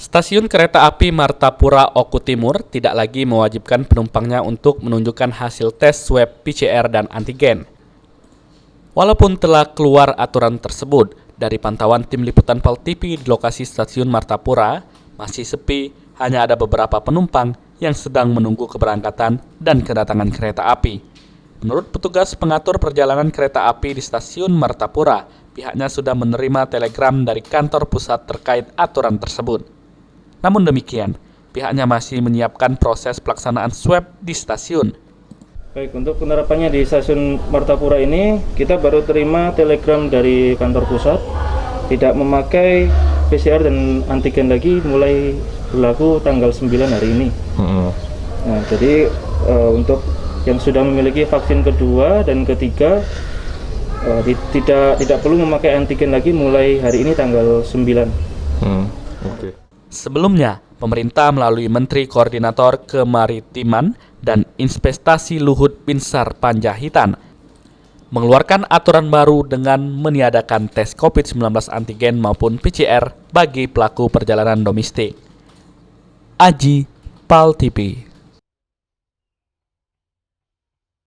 Stasiun kereta api Martapura Oku Timur tidak lagi mewajibkan penumpangnya untuk menunjukkan hasil tes swab PCR dan antigen. Walaupun telah keluar aturan tersebut, dari pantauan tim liputan PAL TV di lokasi stasiun Martapura, masih sepi, hanya ada beberapa penumpang yang sedang menunggu keberangkatan dan kedatangan kereta api. Menurut petugas pengatur perjalanan kereta api di stasiun Martapura, pihaknya sudah menerima telegram dari kantor pusat terkait aturan tersebut. Namun demikian, pihaknya masih menyiapkan proses pelaksanaan swab di stasiun. Baik, untuk penerapannya di stasiun Martapura ini, kita baru terima telegram dari kantor pusat, tidak memakai PCR dan antigen lagi mulai berlaku tanggal 9 hari ini. Nah, jadi untuk yang sudah memiliki vaksin kedua dan ketiga, tidak perlu memakai antigen lagi mulai hari ini tanggal 9. Sebelumnya, pemerintah melalui Menteri Koordinator Kemaritiman dan Investasi Luhut Binsar Panjaitan mengeluarkan aturan baru dengan meniadakan tes COVID-19 antigen maupun PCR bagi pelaku perjalanan domestik. Aji, PAL TV.